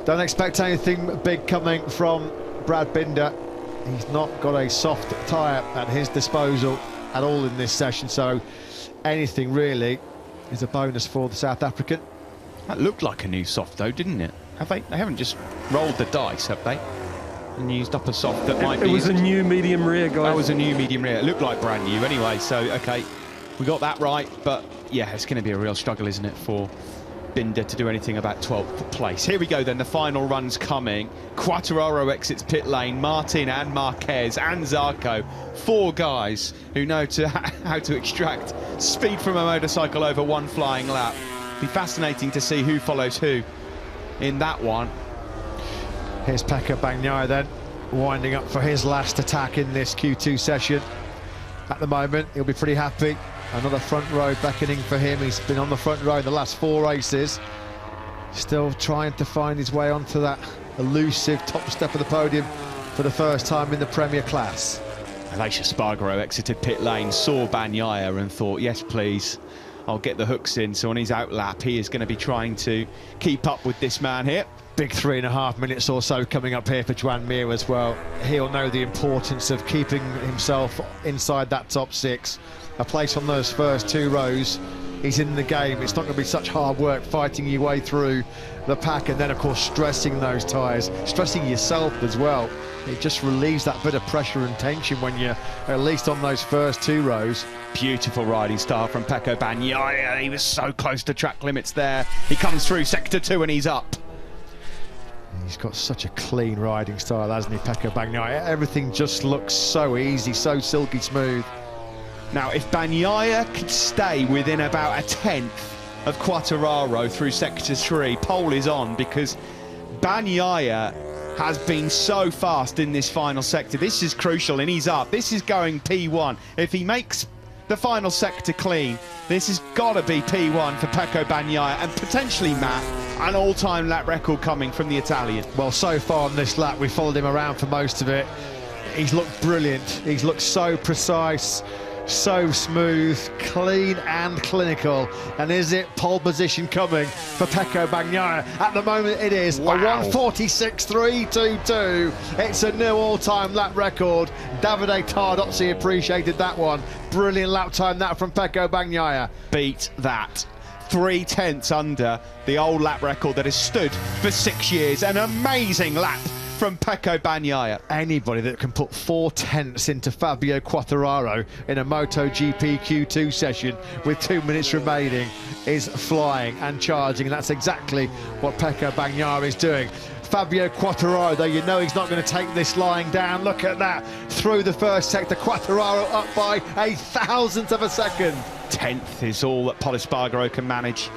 Don't expect anything big coming from Brad Binder. He's not got a soft tyre at his disposal at all in this session, so anything really is a bonus for the South African. That looked like a new soft though, didn't it? They haven't just rolled the dice, have they? And used up a soft that might be... It was a new medium rear, guys. That was a new medium rear. It looked like brand new anyway, so okay, we got that right. But yeah, it's going to be a real struggle, isn't it, for Binder to do anything about 12th place. Here we go then, the final run's coming. Quartararo exits pit lane, Martin and Marquez and Zarco, 4 guys who know how to extract speed from a motorcycle over one flying lap. Be fascinating to see who follows who in that one. Here's Pecco Bagnaia then, winding up for his last attack in this Q2 session. At the moment, he'll be pretty happy. Another front row beckoning for him. He's been on the front row in the last 4 races. Still trying to find his way onto that elusive top step of the podium for the first time in the Premier class. Aleix Espargaro exited pit lane, saw Bagnaia and thought, yes, please, I'll get the hooks in. So on his out lap, he is going to be trying to keep up with this man here. Big 3.5 minutes or so coming up here for Joan Mir as well. He'll know the importance of keeping himself inside that top 6. A place on those first 2 rows, he's in the game. It's not going to be such hard work fighting your way through the pack, and then of course stressing those tyres, stressing yourself as well. It just relieves that bit of pressure and tension when you're at least on those first 2 rows. Beautiful riding style from Pecco Bagnaia. He was so close to track limits there. He comes through sector 2 and he's up. He's got such a clean riding style, hasn't he, Pecco Bagnaia? Everything just looks so easy, so silky smooth. Now, if Bagnaia could stay within about a 10th of Quartararo through sector 3, pole is on, because Bagnaia has been so fast in this final sector. This is crucial, and he's up. This is going P1. If he makes the final sector clean, this has got to be P1 for Pecco Bagnaia, and potentially, Matt, an all-time lap record coming from the Italian. Well, so far on this lap, we followed him around for most of it. He's looked brilliant. He's looked so precise, so smooth, clean and clinical. And is it pole position coming for Pecco Bagnaia? At the moment it is. Wow. A 1:46.322. It's a new all-time lap record. Davide Tardozzi appreciated that one. Brilliant lap time that from Pecco Bagnaia. Beat that. 3/10 under the old lap record that has stood for 6 years. An amazing lap from Pecco Bagnaia. Anybody that can put 4/10 into Fabio Quartararo in a MotoGP Q2 session with 2 minutes remaining is flying and charging, and that's exactly what Pecco Bagnaia is doing. Fabio Quartararo, though, you know he's not going to take this lying down. Look at that, through the first sector, Quartararo up by 1/1000th of a second. 10th is all that Pol Espargaro can manage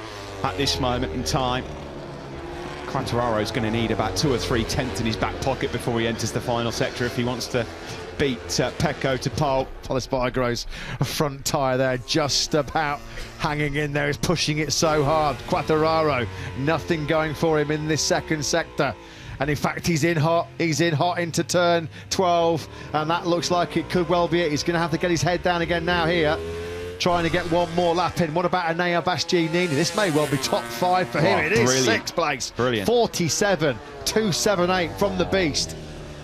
at this moment in time. Quartararo's going to need about 2 or 3 tenths in his back pocket before he enters the final sector if he wants to beat Pecco to pole. Pol Espargaro's front tyre there just about hanging in there. He's pushing it so hard. Quartararo, nothing going for him in this second sector. And in fact, he's in hot into turn 12, and that looks like it could well be it. He's going to have to get his head down again now here, trying to get one more lap in. What about Enea Bastianini? This may well be top 5 for him. It is brilliant. 6th place. Brilliant. 47.278 from the beast.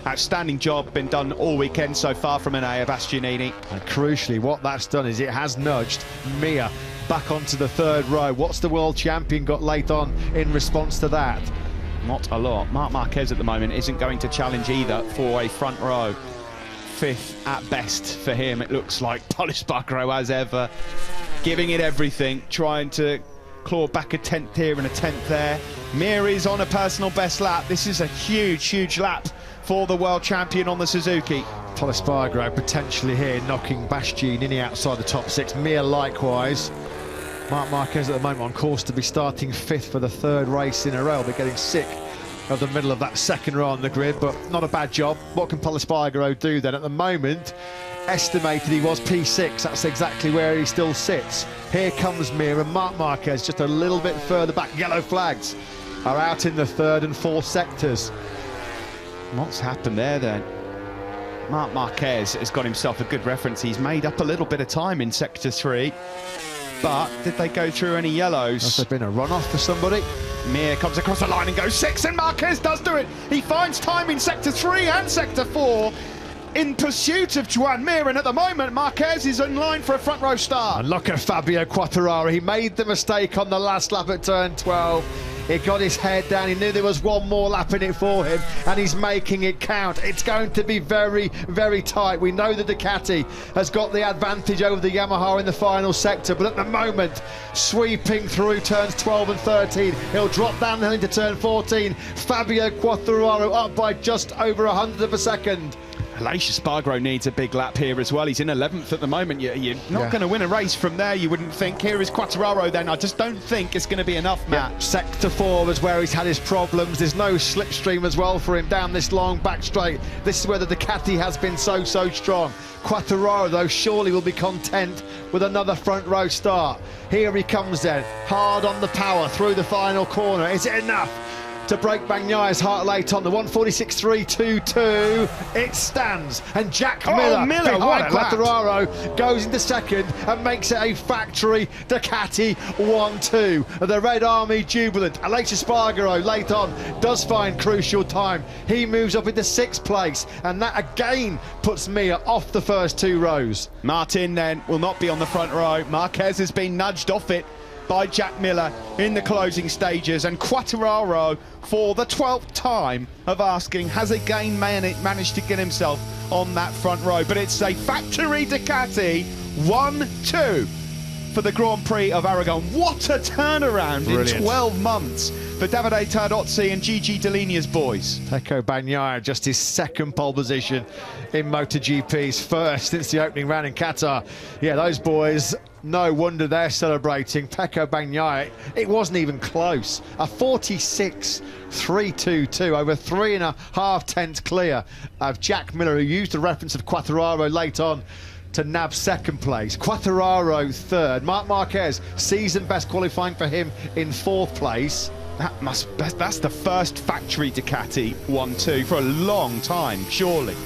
Outstanding job been done all weekend so far from Enea Bastianini. And crucially, what that's done is it has nudged Mir back onto the 3rd row. What's the world champion got late on in response to that? Not a lot. Marc Marquez at the moment isn't going to challenge either for a front row. 5th at best for him, it looks like. Pol Espargaro, as ever, giving it everything, trying to claw back a 10th here and a 10th there. Mir is on a personal best lap. This is a huge lap for the world champion on the Suzuki. Pol Espargaro potentially here knocking Bastianini outside the top 6. Mir likewise. Marc Marquez at the moment on course to be starting 5th for the 3rd race in a row. They're getting sick of the middle of that 2nd row on the grid, but not a bad job. What can Pol Espargaro do then? At the moment, estimated he was P6. That's exactly where he still sits. Here comes Mir and Marc Marquez just a little bit further back. Yellow flags are out in the 3rd and 4th sectors. What's happened there then? Marc Marquez has got himself a good reference. He's made up a little bit of time in sector 3, but did they go through any yellows? Has there been a runoff for somebody? Mir comes across the line and goes 6, and Marquez does do it. He finds time in Sector 3 and Sector 4 in pursuit of Joan Mir, and at the moment Marquez is in line for a front row start. And look at Fabio Quartararo. He made the mistake on the last lap at turn 12. He got his head down, he knew there was one more lap in it for him, and he's making it count. It's going to be very, very tight. We know that Ducati has got the advantage over the Yamaha in the final sector, but at the moment, sweeping through turns 12 and 13, he'll drop down the hill into turn 14. Fabio Quartararo up by just over 100 of a second. Aleix Espargaro needs a big lap here as well. He's in 11th at the moment. You're not going to win a race from there, you wouldn't think. Here is Quartararo then. I just don't think it's going to be enough, Matt. Yeah, Sector 4 is where he's had his problems. There's no slipstream as well for him down this long back straight. This is where the Ducati has been so strong. Quartararo, though, surely will be content with another front row start. Here he comes then, hard on the power through the final corner. Is it enough to break Bagnaia's heart late on the 1:46.322? It stands, and Jack Miller behind Quartararo goes into second and makes it a factory Ducati 1-2. The Red Army jubilant. Aleix Espargaro late on does find crucial time. He moves up into 6th place, and that again puts Mir off the first 2 rows. Martin then will not be on the front row. Marquez has been nudged off it by Jack Miller in the closing stages, and Quartararo, for the 12th time of asking, has again managed to get himself on that front row. But it's a factory Ducati 1-2 for the Grand Prix of Aragon. What a turnaround. Brilliant. In 12 months for Davide Tardozzi and Gigi Dall'Igna's boys. Pecco Bagnaia, just his 2nd pole position in MotoGP's first since the opening round in Qatar. Yeah, those boys, no wonder they're celebrating. Pecco Bagnaia, it wasn't even close. A 46.322, over 3.5 tenths clear of Jack Miller, who used the reference of Quartararo late on to nab 2nd place. Quartararo 3rd. Marc Marquez, season best qualifying for him in 4th place. That's the first factory Ducati 1-2 for a long time, surely.